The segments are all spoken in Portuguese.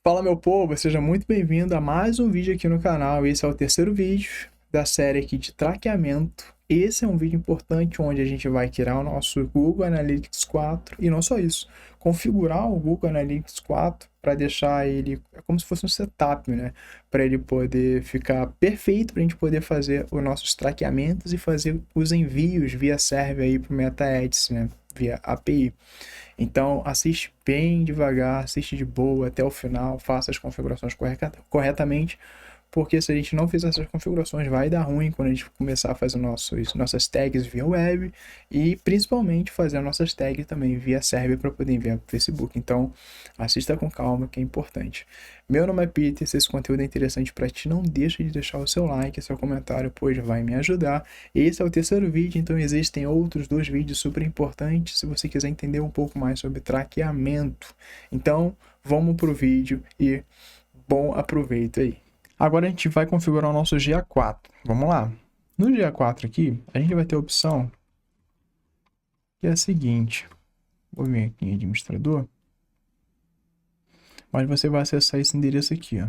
Fala, meu povo, seja muito bem-vindo a mais um vídeo aqui no canal. Esse é o terceiro vídeo da série aqui de traqueamento. Esse é um vídeo importante onde a gente vai criar o nosso Google Analytics 4 e não só isso, configurar o Google Analytics 4 para deixar ele como se fosse um setup, né? Para ele poder ficar perfeito, para a gente poder fazer os nossos traqueamentos e fazer os envios via server aí para o Meta Ads, né? Via API. Então, assiste bem devagar, assiste de boa até o final, faça as configurações corretamente, porque se a gente não fizer essas configurações, vai dar ruim quando a gente começar a fazer nossas tags via web e principalmente fazer nossas tags também via server para poder enviar para o Facebook. Então, assista com calma, que é importante. Meu nome é Peter, se esse conteúdo é interessante para ti, não deixa de deixar o seu like, seu comentário, pois vai me ajudar. Esse é o terceiro vídeo, então existem outros dois vídeos super importantes se você quiser entender um pouco mais sobre traqueamento. Então, vamos pro vídeo e bom aproveito aí. Agora a gente vai configurar o nosso GA4. Vamos lá. No GA4 aqui, a gente vai ter a opção que é a seguinte. Vou vir aqui em administrador. Mas você vai acessar esse endereço aqui, ó.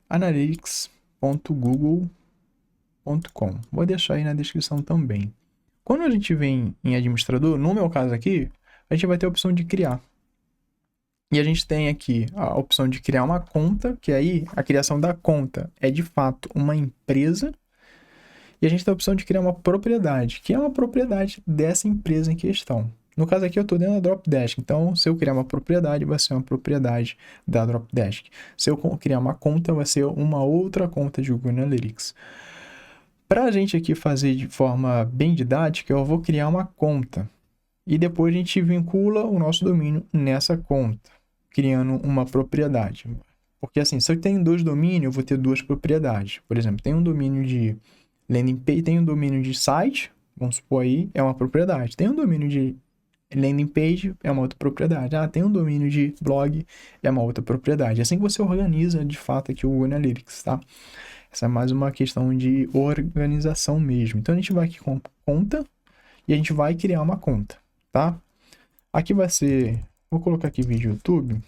analytics.google.com. Vou deixar aí na descrição também. Quando a gente vem em administrador, no meu caso aqui, a gente vai ter a opção de criar. E a gente tem aqui a opção de criar uma conta, que aí a criação da conta é de fato uma empresa. E a gente tem a opção de criar uma propriedade, que é uma propriedade dessa empresa em questão. No caso aqui eu estou dentro da Dropdesk, então se eu criar uma propriedade, vai ser uma propriedade da Dropdesk. Se eu criar uma conta, vai ser uma outra conta de Google Analytics. Para a gente aqui fazer de forma bem didática, eu vou criar uma conta. E depois a gente vincula o nosso domínio nessa conta, criando uma propriedade. Porque assim, se eu tenho dois domínios, eu vou ter duas propriedades. Por exemplo, tem um domínio de landing page, tem um domínio de site, vamos supor aí, é uma propriedade. Tem um domínio de landing page, é uma outra propriedade. Ah, tem um domínio de blog, é uma outra propriedade. É assim que você organiza, de fato, aqui o Google Analytics, tá? Essa é mais uma questão de organização mesmo. Então, a gente vai aqui com conta e a gente vai criar uma conta, tá? Aqui vai ser... Vou colocar aqui vídeo YouTube.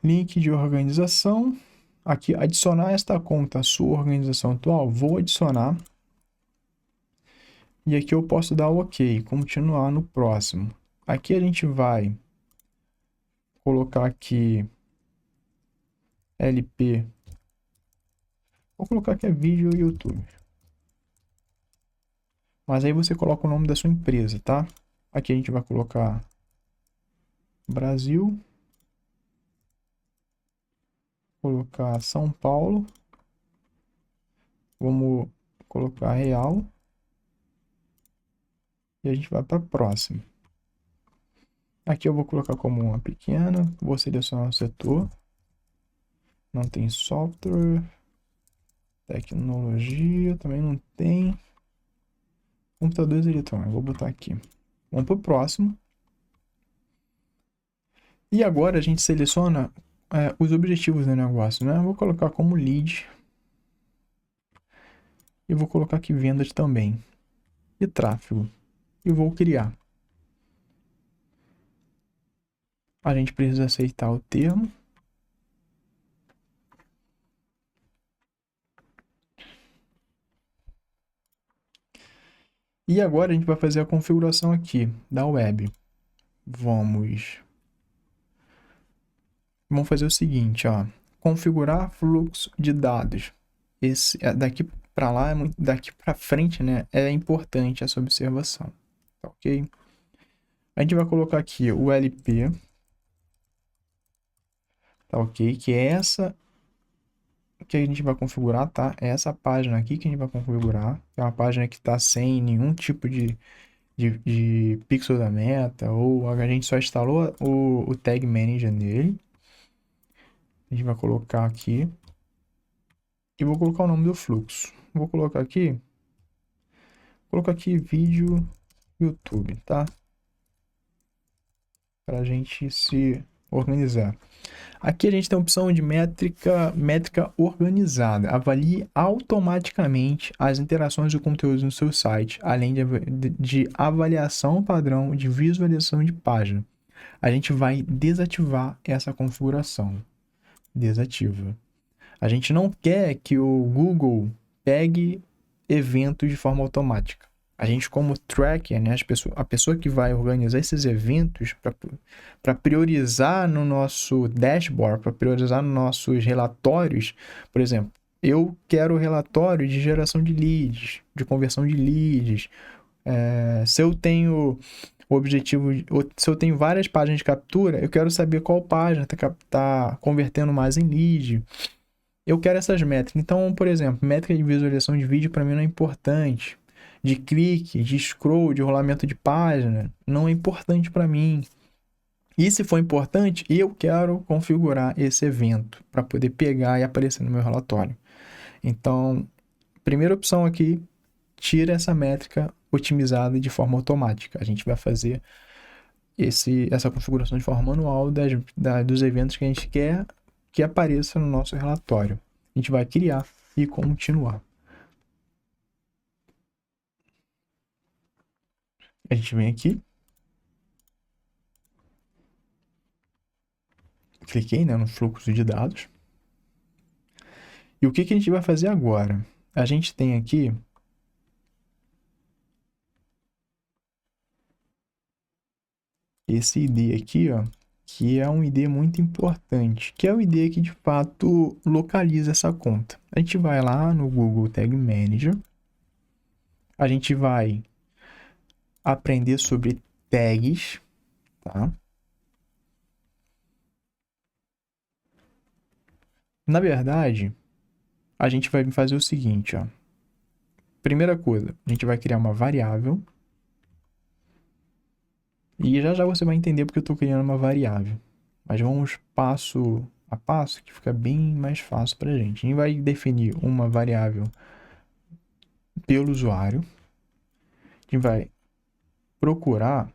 Link de organização. Aqui, adicionar esta conta à sua organização atual. Vou adicionar. E aqui eu posso dar o OK, continuar no próximo. Aqui a gente vai colocar aqui LP. Vou colocar aqui vídeo YouTube. Mas aí você coloca o nome da sua empresa, tá? Aqui a gente vai colocar Brasil. Colocar São Paulo. Vamos colocar Real. E a gente vai para a próxima. Aqui eu vou colocar como uma pequena. Vou selecionar o setor. Não tem software. Tecnologia. Também não tem. Computadores eletrônicos. Vou botar aqui. Vamos para o próximo. E agora a gente seleciona os objetivos do negócio, né? Eu vou colocar como lead. E vou colocar aqui vendas também. E tráfego. E vou criar. A gente precisa aceitar o termo. E agora a gente vai fazer a configuração aqui da web. Vamos fazer o seguinte, ó. Configurar fluxo de dados. Esse daqui para lá, daqui para frente, né? É importante essa observação. Tá ok? A gente vai colocar aqui o LP. Tá ok? Que é essa que a gente vai configurar, tá? É essa página aqui que a gente vai configurar. É uma página que está sem nenhum tipo de pixel da meta, ou a gente só instalou o Tag Manager nele. A gente vai colocar aqui. E vou colocar o nome do fluxo. Vou colocar aqui. Vídeo YouTube, tá? Para a gente se organizar. Aqui a gente tem a opção de métrica organizada. Avalie automaticamente as interações e conteúdos no seu site, além de avaliação padrão de visualização de página. a gente vai desativar essa configuração. Desativa. A gente não quer que o Google pegue eventos de forma automática. A gente, como tracker, né, a pessoa que vai organizar esses eventos para priorizar no nosso dashboard, para priorizar nos nossos relatórios, por exemplo, eu quero relatório de geração de leads, de conversão de leads. Se eu tenho o objetivo, se eu tenho várias páginas de captura, eu quero saber qual página está convertendo mais em lead. Eu quero essas métricas. Então, por exemplo, métrica de visualização de vídeo para mim não é importante. De clique, de scroll, de rolamento de página, não é importante para mim. E se for importante, eu quero configurar esse evento para poder pegar e aparecer no meu relatório. Então, primeira opção aqui, tira essa métrica otimizada de forma automática. A gente vai fazer essa configuração de forma manual dos eventos que a gente quer que apareça no nosso relatório. A gente vai criar e continuar. A gente vem aqui. Cliquei, né, no fluxo de dados. E o que a gente vai fazer agora? A gente tem aqui esse ID aqui, ó, que é um ID muito importante, que é o ID que de fato localiza essa conta. A gente vai lá no Google Tag Manager, a gente vai aprender sobre tags, tá? Na verdade, a gente vai fazer o seguinte, ó. Primeira coisa, a gente vai criar uma variável. E já já você vai entender porque eu estou criando uma variável. Mas vamos passo a passo, que fica bem mais fácil para a gente. A gente vai definir uma variável pelo usuário. A gente vai procurar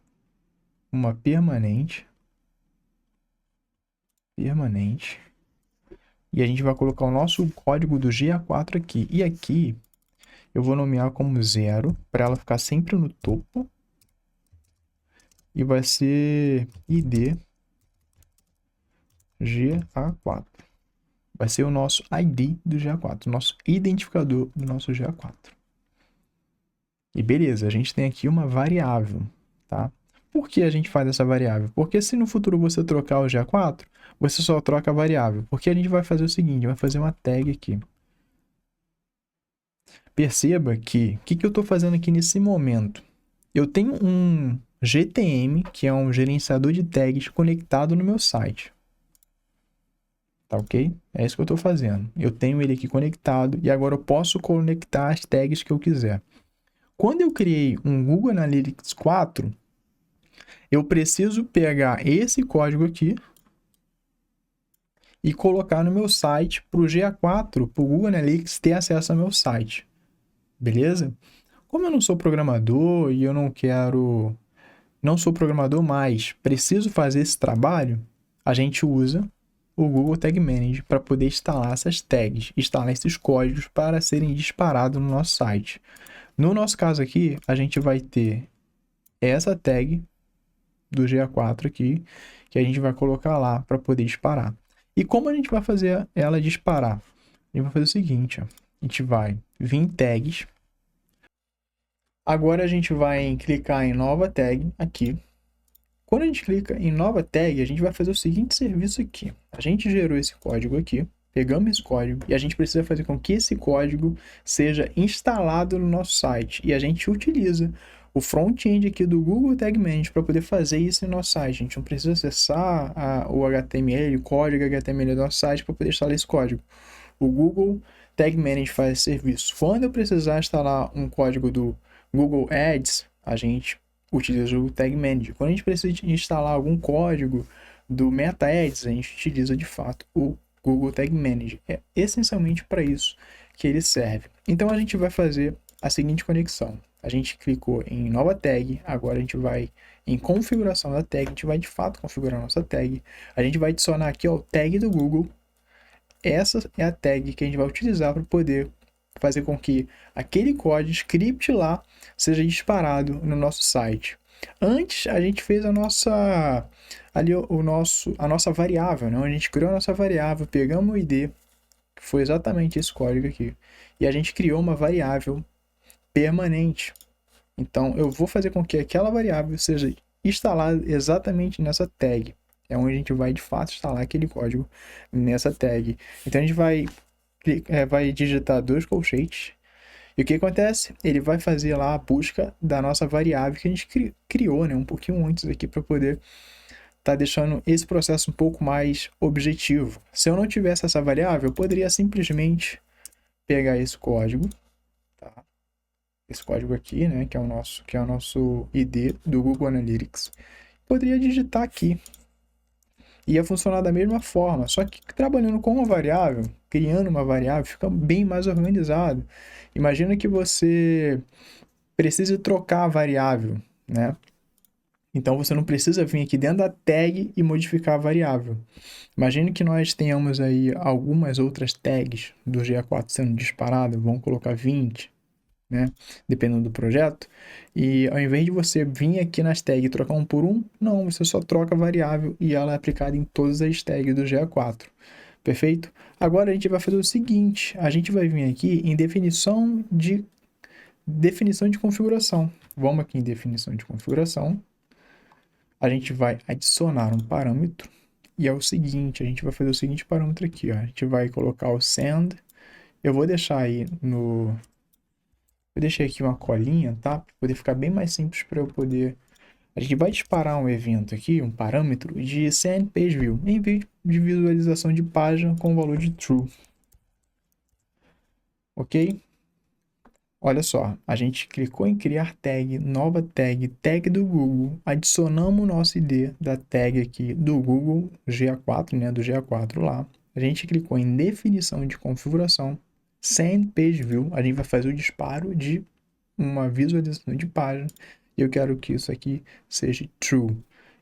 uma permanente. E a gente vai colocar o nosso código do GA4 aqui. E aqui eu vou nomear como 0, para ela ficar sempre no topo. E vai ser ID GA4. Vai ser o nosso ID do GA4, o nosso identificador do nosso GA4. E beleza, a gente tem aqui uma variável, tá? Por que a gente faz essa variável? Porque se no futuro você trocar o GA4, você só troca a variável. Porque a gente vai fazer o seguinte, vai fazer uma tag aqui. Perceba que, o que eu estou fazendo aqui nesse momento? Eu tenho um GTM, que é um gerenciador de tags, conectado no meu site. Tá ok? É isso que eu estou fazendo. Eu tenho ele aqui conectado e agora eu posso conectar as tags que eu quiser. Quando eu criei um Google Analytics 4, eu preciso pegar esse código aqui e colocar no meu site para o GA4, para o Google Analytics ter acesso ao meu site. Beleza? Como eu não sou programador e eu não sou programador, mas preciso fazer esse trabalho, a gente usa o Google Tag Manager para poder instalar essas tags, instalar esses códigos para serem disparados no nosso site. No nosso caso aqui, a gente vai ter essa tag do GA4 aqui, que a gente vai colocar lá para poder disparar. E como a gente vai fazer ela disparar? A gente vai fazer o seguinte, ó. A gente vai vir em tags. Agora a gente vai clicar em nova tag aqui. Quando a gente clica em nova tag, a gente vai fazer o seguinte serviço aqui. A gente gerou esse código aqui, pegamos esse código e a gente precisa fazer com que esse código seja instalado no nosso site. E a gente utiliza o front-end aqui do Google Tag Manager para poder fazer isso no nosso site. A gente não precisa acessar o HTML, o código HTML do nosso site para poder instalar esse código. O Google Tag Manager faz esse serviço. Quando eu precisar instalar um código do Google Ads, a gente utiliza o Tag Manager. Quando a gente precisa instalar algum código do Meta Ads, a gente utiliza de fato o Google Tag Manager. É essencialmente para isso que ele serve. Então a gente vai fazer a seguinte conexão. A gente clicou em nova tag, agora a gente vai em configuração da tag, a gente vai de fato configurar a nossa tag. A gente vai adicionar aqui o tag do Google. Essa é a tag que a gente vai utilizar para poder fazer com que aquele código, script lá, seja disparado no nosso site. Antes, a gente fez a nossa variável, né? A gente criou a nossa variável, pegamos o ID, que foi exatamente esse código aqui, e a gente criou uma variável permanente. Então, eu vou fazer com que aquela variável seja instalada exatamente nessa tag. É onde a gente vai, de fato, instalar aquele código nessa tag. Então, a gente vai digitar 2 colchetes. E o que acontece? Ele vai fazer lá a busca da nossa variável que a gente criou, né? Um pouquinho antes aqui para poder estar deixando esse processo um pouco mais objetivo. Se eu não tivesse essa variável, eu poderia simplesmente pegar esse código, tá? Esse código aqui, né, que é o nosso ID do Google Analytics. Poderia digitar aqui. Ia funcionar da mesma forma, só que trabalhando com uma variável, criando uma variável, fica bem mais organizado. Imagina que você precise trocar a variável, né? Então você não precisa vir aqui dentro da tag e modificar a variável. Imagine que nós tenhamos aí algumas outras tags do GA4 sendo disparadas, vamos colocar 20, né? Dependendo do projeto. E ao invés de você vir aqui nas tags e trocar um por um, não, você só troca a variável e ela é aplicada em todas as tags do GA4. Perfeito? Agora a gente vai fazer o seguinte, a gente vai vir aqui em definição de configuração. Vamos aqui em definição de configuração. A gente vai adicionar um parâmetro. E é o seguinte, a gente vai fazer o seguinte parâmetro aqui, ó. A gente vai colocar o send. Eu vou deixar aí no... Eu deixei aqui uma colinha, tá? Para poder ficar bem mais simples para eu poder... A gente vai disparar um evento aqui, um parâmetro de send page view, envio de visualização de página com o valor de true. Ok? Olha só, a gente clicou em criar tag, nova tag, tag do Google, adicionamos o nosso ID da tag aqui do Google GA4, né, do GA4 lá. A gente clicou em definição de configuração, send page view, a gente vai fazer o disparo de uma visualização de página e eu quero que isso aqui seja true.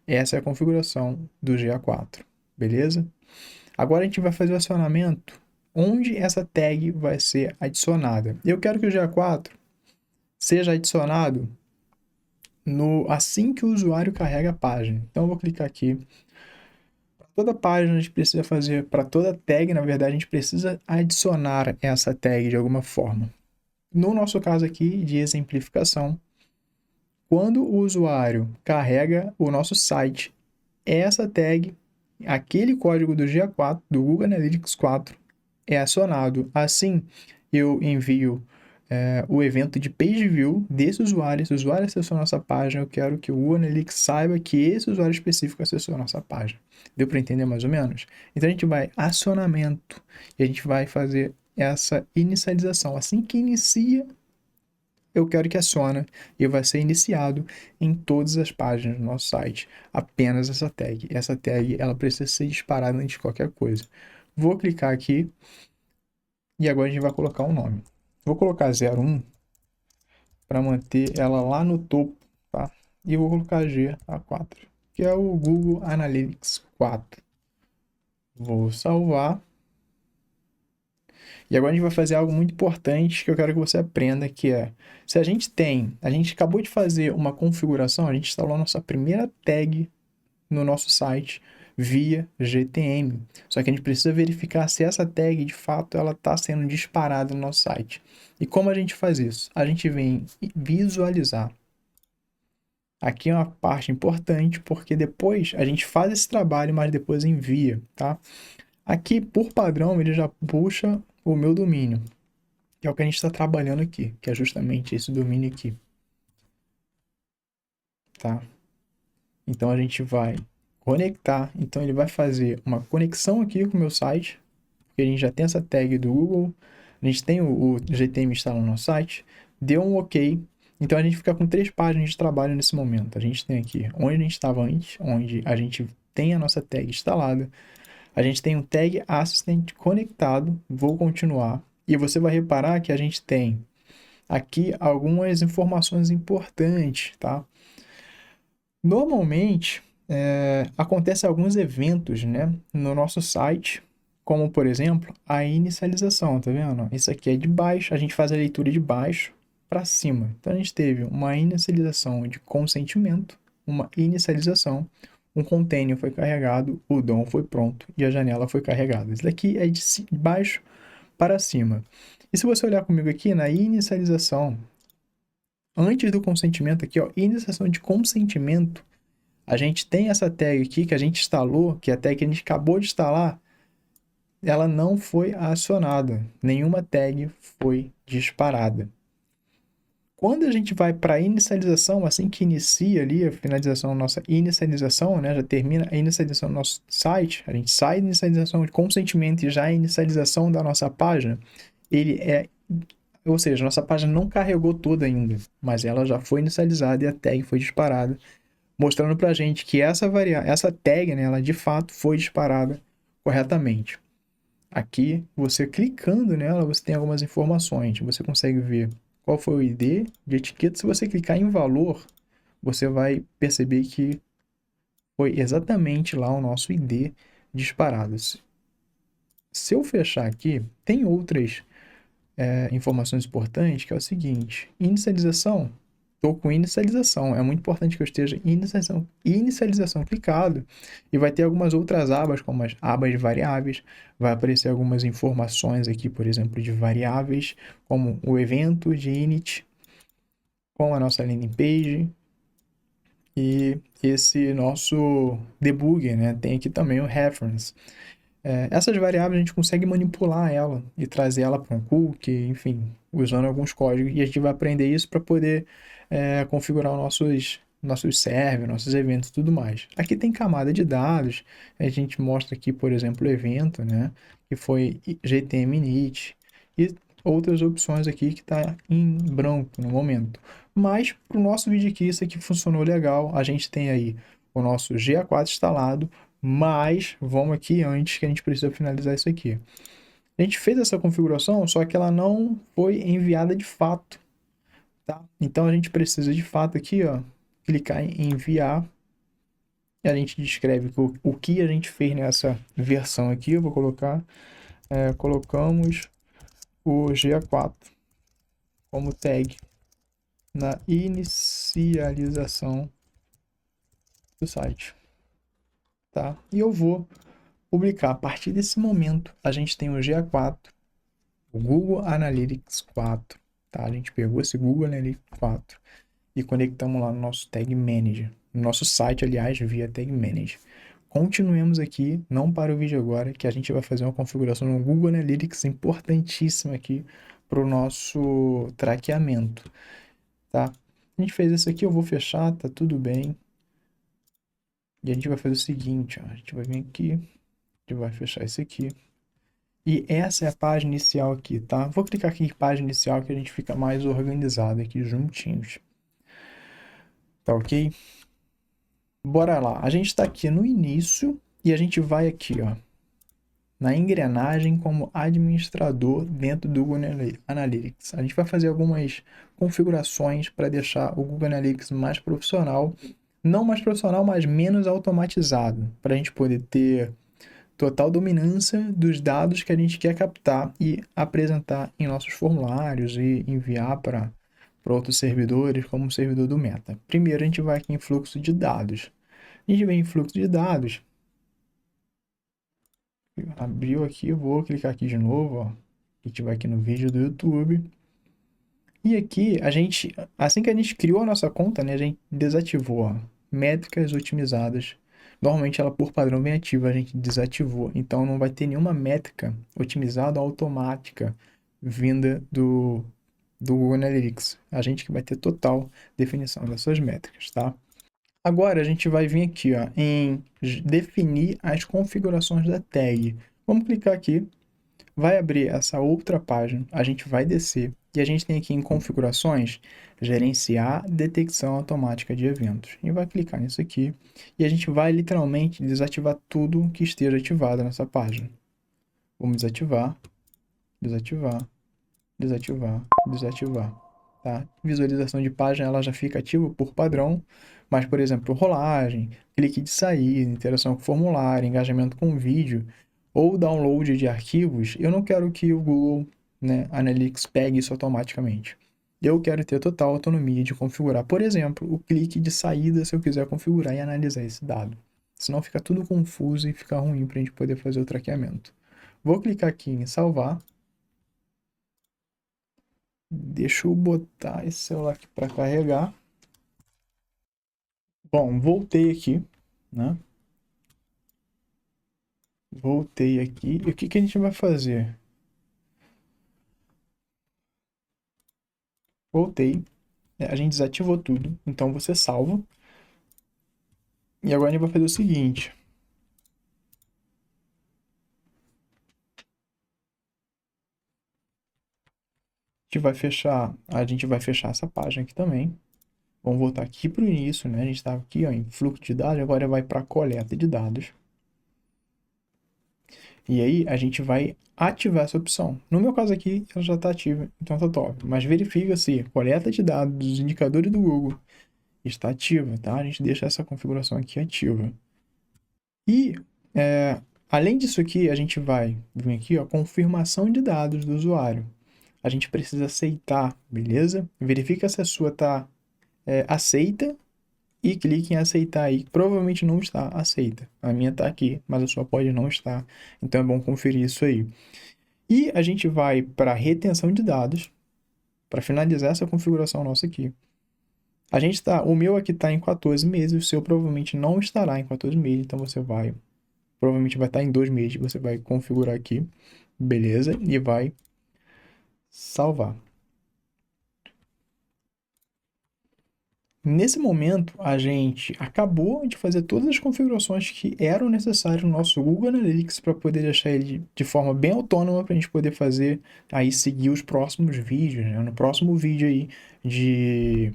Essa é a configuração do GA4, beleza? Agora a gente vai fazer o acionamento onde essa tag vai ser adicionada. Eu quero que o GA4 seja adicionado assim que o usuário carrega a página. Então eu vou clicar aqui. Para toda página a gente precisa fazer, para toda tag, na verdade, a gente precisa adicionar essa tag de alguma forma. No nosso caso aqui de exemplificação, quando o usuário carrega o nosso site, essa tag, aquele código do GA4, do Google Analytics 4, é acionado. Assim, eu envio o evento de page view desse usuário. Esse usuário acessou a nossa página, eu quero que o Google Analytics saiba que esse usuário específico acessou a nossa página. Deu para entender mais ou menos? Então a gente vai acionamento e a gente vai fazer essa inicialização. Assim que inicia, eu quero que aciona e vai ser iniciado em todas as páginas do nosso site. Apenas essa tag. Essa tag ela precisa ser disparada antes de qualquer coisa. Vou clicar aqui e agora a gente vai colocar um nome. Vou colocar 01 para manter ela lá no topo, tá? E vou colocar GA4, que é o Google Analytics 4. Vou salvar. E agora a gente vai fazer algo muito importante que eu quero que você aprenda, que é, se a gente acabou de fazer uma configuração, a gente instalou a nossa primeira tag no nosso site via GTM. Só que a gente precisa verificar se essa tag, de fato, ela está sendo disparada no nosso site. E como a gente faz isso? A gente vem visualizar. Aqui é uma parte importante, porque depois a gente faz esse trabalho, mas depois envia, tá? Aqui, por padrão, ele já puxa o meu domínio, que é o que a gente está trabalhando aqui, que é justamente esse domínio aqui, tá? Então a gente vai conectar, então ele vai fazer uma conexão aqui com o meu site, porque a gente já tem essa tag do Google, a gente tem o GTM instalado no nosso site, deu um OK, então a gente fica com 3 páginas de trabalho nesse momento. A gente tem aqui onde a gente estava antes, onde a gente tem a nossa tag instalada, a gente tem um tag assistant conectado, vou continuar, e você vai reparar que a gente tem aqui algumas informações importantes, tá? Normalmente, acontecem alguns eventos, né, no nosso site, como, por exemplo, a inicialização, tá vendo? Isso aqui é de baixo, a gente faz a leitura de baixo, para cima. Então, a gente teve uma inicialização de consentimento, uma inicialização, um container foi carregado, o DOM foi pronto e a janela foi carregada. Isso daqui é de baixo para cima. E se você olhar comigo aqui na inicialização, antes do consentimento aqui, ó, iniciação de consentimento, a gente tem essa tag aqui que a gente instalou, que é a tag que a gente acabou de instalar, ela não foi acionada. Nenhuma tag foi disparada. Quando a gente vai para a inicialização, assim que inicia ali a finalização da nossa inicialização, né, já termina a inicialização do nosso site, a gente sai da inicialização de consentimento e já a inicialização da nossa página, ou seja, nossa página não carregou toda ainda, mas ela já foi inicializada e a tag foi disparada, mostrando para a gente que essa tag, né, ela de fato foi disparada corretamente. Aqui, você clicando nela, você tem algumas informações. Você consegue ver qual foi o ID de etiqueta. Se você clicar em valor, você vai perceber que foi exatamente lá o nosso ID disparado. Se eu fechar aqui, tem outras informações importantes, que é o seguinte: inicialização. Estou com inicialização. É muito importante que eu esteja inicialização clicado. E vai ter algumas outras abas, como as abas de variáveis. Vai aparecer algumas informações aqui, por exemplo, de variáveis, como o evento de init, com a nossa landing page. E esse nosso debugger, né? Tem aqui também o reference. Essas variáveis a gente consegue manipular ela e trazer ela para um cookie, enfim, usando alguns códigos. E a gente vai aprender isso para poder configurar os nossos servers, nossos eventos e tudo mais. Aqui tem camada de dados. A gente mostra aqui, por exemplo, o evento, né? Que foi GTM init. E outras opções aqui que está em branco no momento. Mas para o nosso vídeo aqui, isso aqui funcionou legal. A gente tem aí o nosso GA4 instalado. Mas vamos aqui antes que a gente precisa finalizar isso aqui. A gente fez essa configuração, só que ela não foi enviada de fato, tá? Então a gente precisa de fato aqui, ó, clicar em enviar. E a gente descreve o que a gente fez nessa versão aqui. Eu vou colocar, colocamos o GA4 como tag na inicialização do site, tá? E eu vou publicar. A partir desse momento, a gente tem o GA4, o Google Analytics 4, tá? A gente pegou esse Google Analytics 4 e conectamos lá no nosso Tag Manager, no nosso site, aliás, via Tag Manager. Continuemos aqui, não para o vídeo agora, que a gente vai fazer uma configuração no Google Analytics importantíssima aqui para o nosso traqueamento, tá? A gente fez isso aqui, eu vou fechar, tá tudo bem. E a gente vai fazer o seguinte, ó, a gente vai vir aqui, a gente vai fechar isso aqui. E essa é a página inicial aqui, tá? Vou clicar aqui em página inicial que a gente fica mais organizado aqui juntinhos. Tá ok? Bora lá. A gente está aqui no início e a gente vai aqui, ó, na engrenagem como administrador dentro do Google Analytics. A gente vai fazer algumas configurações para deixar o Google Analytics mais profissional. Não mais profissional, mas menos automatizado. Para a gente poder ter total dominância dos dados que a gente quer captar e apresentar em nossos formulários e enviar para outros servidores, como o servidor do Meta. Primeiro, a gente vai aqui em fluxo de dados. A gente vem em fluxo de dados. Abriu aqui, eu vou clicar aqui de novo, ó. A gente vai aqui no vídeo do YouTube. E aqui, assim que a gente criou a nossa conta, né, a gente desativou, ó, métricas otimizadas. Normalmente ela por padrão vem ativa, a gente desativou. Então não vai ter nenhuma métrica otimizada automática vinda do Google Analytics. A gente que vai ter total definição dessas métricas, tá? Agora a gente vai vir aqui, ó, em definir as configurações da tag. Vamos clicar aqui, vai abrir essa outra página, a gente vai descer e a gente tem aqui em configurações, gerenciar detecção automática de eventos. E vai clicar nisso aqui e a gente vai literalmente desativar tudo que esteja ativado nessa página. Vamos desativar, desativar, desativar, desativar, tá? Visualização de página ela já fica ativa por padrão, mas por exemplo, rolagem, clique de saída, interação com formulário, engajamento com vídeo ou download de arquivos, eu não quero que o Google, né, Analytics pegue isso automaticamente. Eu quero ter total autonomia de configurar, por exemplo, o clique de saída se eu quiser configurar e analisar esse dado. Senão fica tudo confuso e fica ruim para a gente poder fazer o traqueamento. Vou clicar aqui em salvar. Deixa eu botar esse celular aqui para carregar. Bom, voltei aqui, né? Voltei aqui. E o que que a gente vai fazer? Voltei. A gente desativou tudo. Então você salva. E agora a gente vai fazer o seguinte. A gente vai fechar essa página aqui também. Vamos voltar aqui para o início, né? A gente estava aqui ó, em fluxo de dados, agora vai para coleta de dados. E aí a gente vai ativar essa opção. No meu caso aqui, ela já está ativa, então tá top. Mas verifica se coleta de dados dos indicadores do Google está ativa, tá? A gente deixa essa configuração aqui ativa. E, além disso aqui, a gente vai vir aqui, ó, confirmação de dados do usuário. A gente precisa aceitar, beleza? Verifica se a sua está aceita e clique em aceitar aí. Provavelmente não está aceita. A minha está aqui, mas a sua pode não estar. Então é bom conferir isso aí. E a gente vai para retenção de dados, para finalizar essa configuração nossa aqui. O meu aqui está em 14 meses, o seu provavelmente não estará em 14 meses, então provavelmente vai estar em 2 meses, você vai configurar aqui, beleza? E vai salvar. Nesse momento, a gente acabou de fazer todas as configurações que eram necessárias no nosso Google Analytics para poder deixar ele de forma bem autônoma para a gente poder seguir os próximos vídeos, né? No próximo vídeo aí de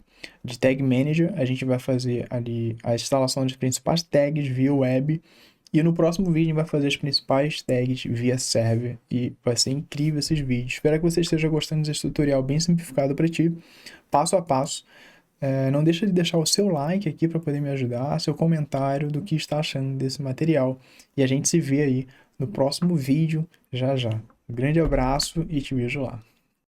Tag Manager, a gente vai fazer ali a instalação das principais tags via web e no próximo vídeo a gente vai fazer as principais tags via server e vai ser incrível esses vídeos. Espero que você esteja gostando desse tutorial bem simplificado para ti, passo a passo. Não deixa de deixar o seu like aqui para poder me ajudar, seu comentário do que está achando desse material. E a gente se vê aí no próximo vídeo já já. Um grande abraço e te vejo lá.